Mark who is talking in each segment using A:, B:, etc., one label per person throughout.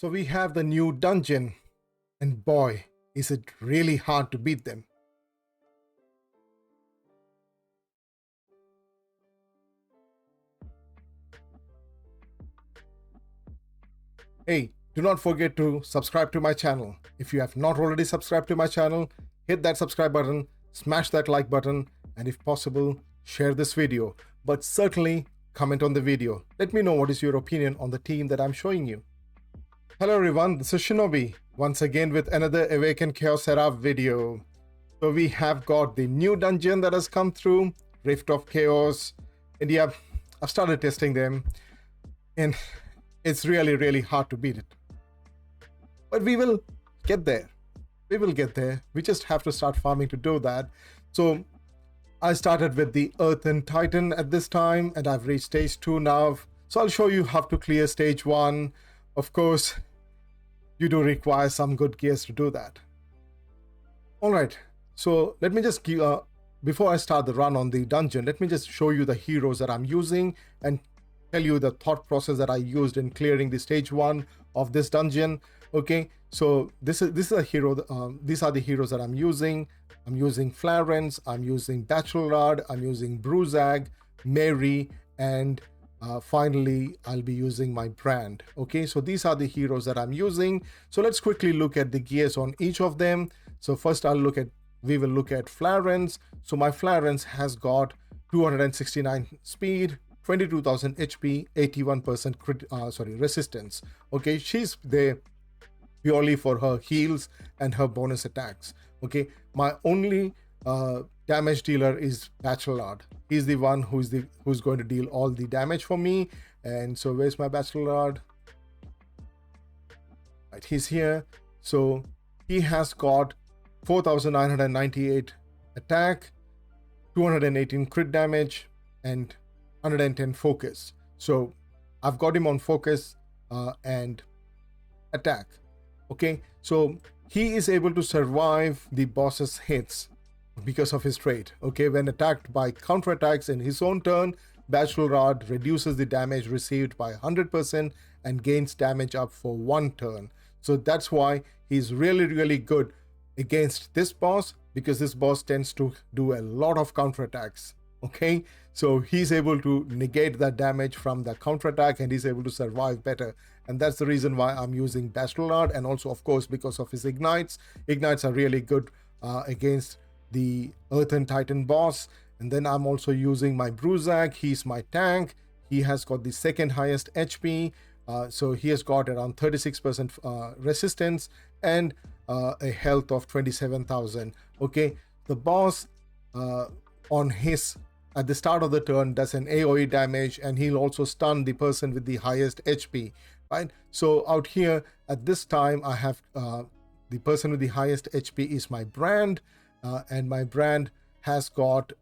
A: So we have the new dungeon, and boy, is it really hard to beat them. Hey, do not forget to subscribe to my channel. If you have not already subscribed to my channel, hit that subscribe button, smash that like button, and if possible, share this video. But certainly, comment on the video. Let me know what is your opinion on the team that I'm showing you. Hello everyone, this is Shinobi, once again with another Awaken Chaos Era video. So we have got the new dungeon that has come through, Rift of Chaos. And yeah, I've started testing them, and it's really hard to beat it. But we will get there. We will get there. We just have to start farming to do that. So I started with the Earthen Titan at this time, and I've reached stage 2 now. So I'll show you how to clear stage 1. Of course, you do require some good gears to do that. Alright, so let me just give, before I start the run on the dungeon, let me just show you the heroes that I'm using and tell you the thought process that I used in clearing the stage 1 of this dungeon. Okay, so this is a hero. These are the heroes that I'm using. I'm using Florence, I'm using Bachelorad, I'm using Bruzag, Mary, and finally I'll be using my brand. Okay, so these are the heroes that I'm using. So let's quickly look at the gears on each of them. So first we will look at Florence. So my Florence has got 269 speed, 22,000 HP, 81% resistance. Okay, she's there purely for her heals and her bonus attacks. Okay, my only damage dealer is Bachelorad. He's the one who's going to deal all the damage for me. And so where's my Bachelorad? Right, he's here. So he has got 4,998 attack, 218 crit damage, and 110 focus. So I've got him on focus and attack. Okay, so he is able to survive the boss's hits because of his trait. Okay, when attacked by counterattacks in his own turn, Bachelorad reduces the damage received by 100% and gains damage up for 1 turn. So that's why he's really good against this boss, because this boss tends to do a lot of counterattacks. Okay, so he's able to negate that damage from the counterattack and he's able to survive better. And that's the reason why I'm using Bachelorad, and also of course because of his ignites. Ignites are really good against the Earthen Titan boss. And then I'm also using my Bruzag. He's my tank. He has got the second highest HP. So he has got around 36% resistance and a health of 27,000. Okay, the boss at the start of the turn does an AoE damage, and he'll also stun the person with the highest HP, right? So out here at this time I have the person with the highest HP is my brand, and my brand has got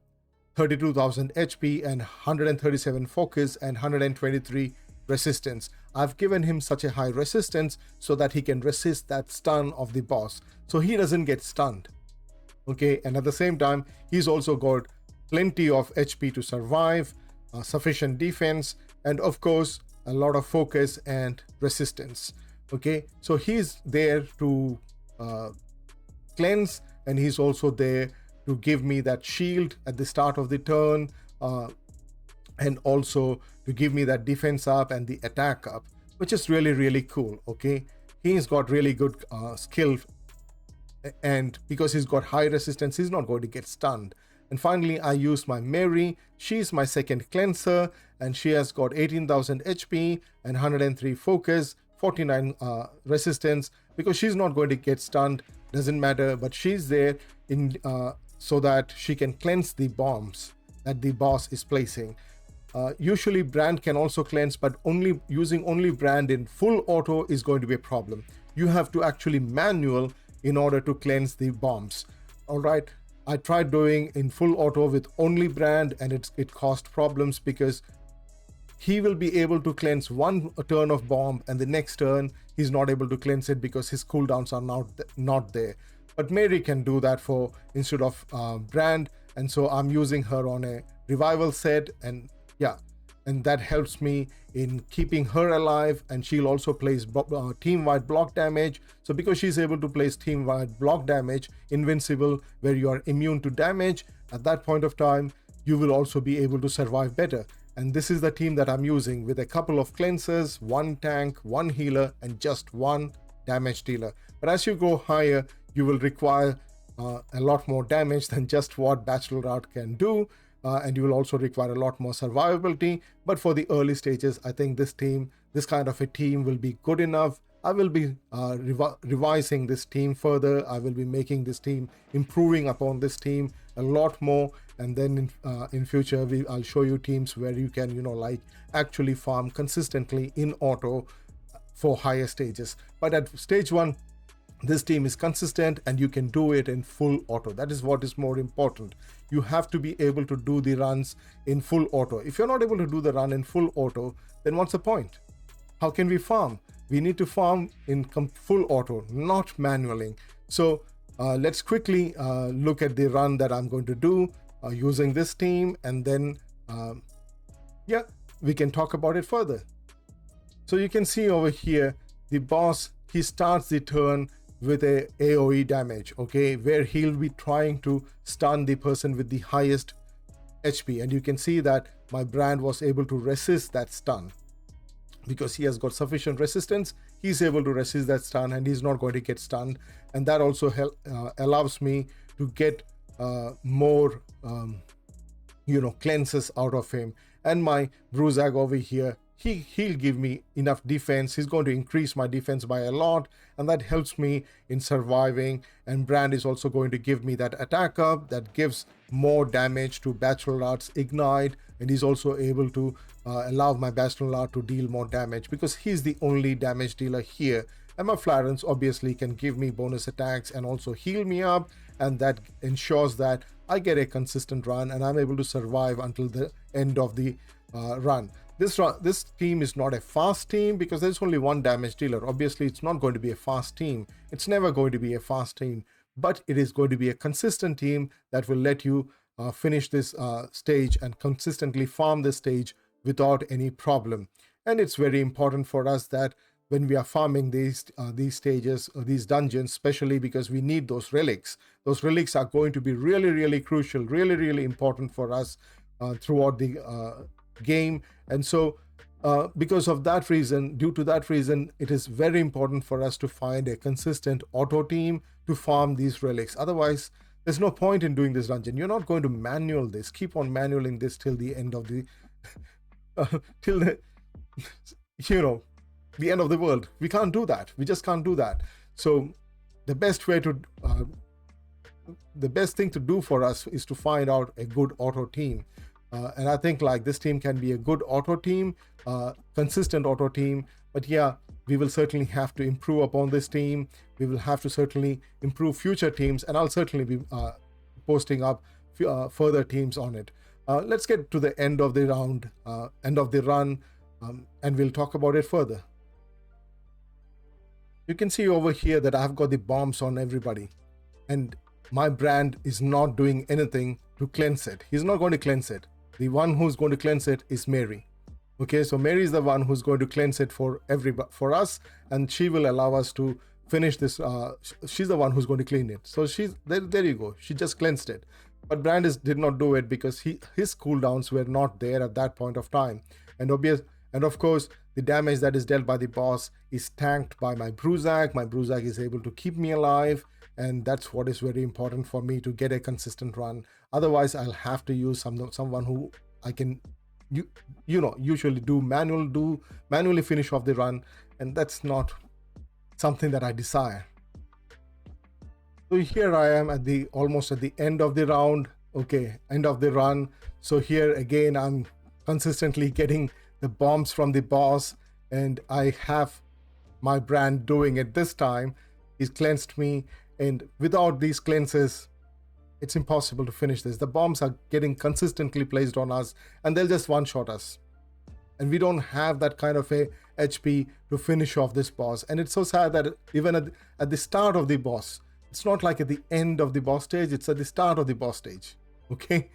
A: 32,000 HP and 137 focus and 123 resistance. I've given him such a high resistance so that he can resist that stun of the boss, so he doesn't get stunned. Okay, and at the same time he's also got plenty of HP to survive, sufficient defense, and of course a lot of focus and resistance. Okay, so he's there to cleanse, and he's also there to give me that shield at the start of the turn, and also to give me that defense up and the attack up, which is really cool. Okay, he's got really good skill, and because he's got high resistance, he's not going to get stunned. And finally I use my Mary. She's my second cleanser, and she has got 18,000 HP and 103 focus, 49 resistance. Because she's not going to get stunned, doesn't matter, but she's there in so that she can cleanse the bombs that the boss is placing. Usually brand can also cleanse, but using brand in full auto is going to be a problem. You have to actually manual in order to cleanse the bombs. All right, I tried doing in full auto with only brand, and it caused problems because he will be able to cleanse one turn of bomb, and the next turn he's not able to cleanse it because his cooldowns are not there. But Mary can do that instead of brand, and so I'm using her on a revival set. And yeah, and that helps me in keeping her alive. And she'll also place team-wide block damage. So because she's able to place team-wide block damage, invincible, where you are immune to damage, at that point of time you will also be able to survive better. And this is the team that I'm using, with a couple of cleansers, one tank, one healer, and just one damage dealer. But as you go higher, you will require a lot more damage than just what Bachelor Art can do, and you will also require a lot more survivability. But for the early stages, I think this kind of a team will be good enough. I will be revising this team further. I will be making this team, improving upon this team a lot more, and then in future I'll show you teams where you can like actually farm consistently in auto for higher stages. But at stage 1, this team is consistent and you can do it in full auto. That is what is more important. You have to be able to do the runs in full auto. If you're not able to do the run in full auto, then what's the point? How can we farm? We need to farm in full auto, not manually. So let's quickly look at the run that I'm going to do using this team, and then yeah, we can talk about it further. So you can see over here, the boss, he starts the turn with a AoE damage, okay, where he'll be trying to stun the person with the highest HP. And you can see that my brand was able to resist that stun. Because he has got sufficient resistance, he's able to resist that stun and he's not going to get stunned. And that also allows me to get more cleanses out of him. And my Bruzag over here, he'll give me enough defense. He's going to increase my defense by a lot, and that helps me in surviving. And Brand is also going to give me that attack up that gives more damage to Bachelor Art's Ignite, and he's also able to allow my Bachelor Art to deal more damage because he's the only damage dealer here. And my Florence obviously can give me bonus attacks and also heal me up, and that ensures that I get a consistent run and I'm able to survive until the end of the run. This team is not a fast team because there's only one damage dealer. Obviously, it's not going to be a fast team. It's never going to be a fast team, but it is going to be a consistent team that will let you finish this stage and consistently farm this stage without any problem. And it's very important for us that when we are farming these stages or these dungeons, especially because we need those relics. Those relics are going to be really, really crucial, really, really important for us throughout the game. And so because of that reason, due to that reason, it is very important for us to find a consistent auto team to farm these relics. Otherwise, there's no point in doing this dungeon. You're not going to manual this, keep on manualing this till the end of the till the the end of the world. We can't do that. We just can't do that. So the best thing to do for us is to find out a good auto team. And I think like this team can be a good auto team, consistent auto team. But yeah, we will certainly have to improve upon this team. We will have to certainly improve future teams, and I'll certainly be posting up further teams on it. Let's get to the end of the round, end of the run, and we'll talk about it further. You can see over here that I've got the bombs on everybody, and my brand is not doing anything to cleanse it. He's not going to cleanse it. The one who's going to cleanse it is Mary. Okay, so Mary is the one who's going to cleanse it for us, and she will allow us to finish this. She's the one who's going to clean it. So she's there you go. She just cleansed it. But Brand did not do it because his cooldowns were not there at that point of time. And of course, the damage that is dealt by the boss is tanked by my Bruzag. My Bruzag is able to keep me alive, and that's what is very important for me to get a consistent run. Otherwise, I'll have to use someone who I can usually manually finish off the run, and that's not something that I desire. So here I am almost at the end of the round. Okay, end of the run. So here again, I'm consistently getting the bombs from the boss, and I have my brand doing it this time. He's cleansed me, and without these cleanses, it's impossible to finish this. The bombs are getting consistently placed on us, and they'll just one-shot us. And we don't have that kind of a HP to finish off this boss. And it's so sad that even at the start of the boss, it's not like at the end of the boss stage, it's at the start of the boss stage. Okay?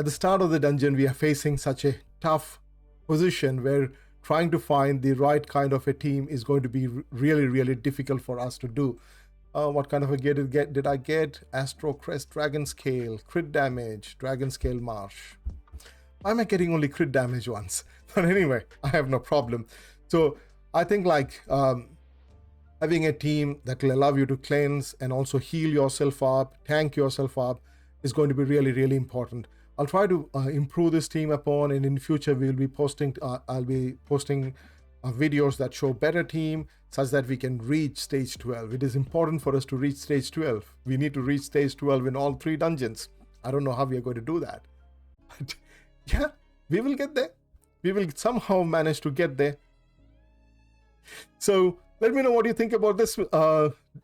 A: At the start of the dungeon, we are facing such a tough position where trying to find the right kind of a team is going to be really, really difficult for us to do. What kind of a gear did I get? Astro Crest, Dragon Scale, crit damage, Dragon Scale Marsh. Why am I getting only crit damage once? But anyway, I have no problem. So I think like having a team that will allow you to cleanse and also heal yourself up, tank yourself up, is going to be really, really important. I'll try to improve this team upon, and in future we'll be posting. I'll be posting videos that show better team, such that we can reach stage 12. It is important for us to reach stage 12. We need to reach stage 12 in all 3 dungeons. I don't know how we are going to do that, but yeah, we will get there. We will somehow manage to get there. So let me know what you think about this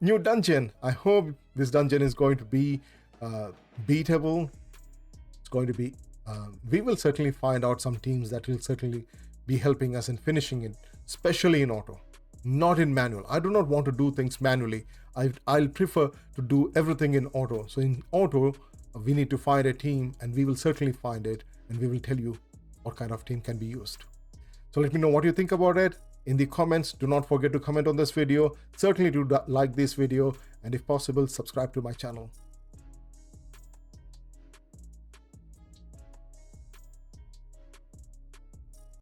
A: new dungeon. I hope this dungeon is going to be beatable. It's going to be, we will certainly find out some teams that will certainly be helping us in finishing it, especially in auto, not in manual. I do not want to do things manually. I'll prefer to do everything in auto. So in auto, we need to find a team, and we will certainly find it, and we will tell you what kind of team can be used. So let me know what you think about it in the comments. Do not forget to comment on this video. Certainly do like this video, and if possible, subscribe to my channel.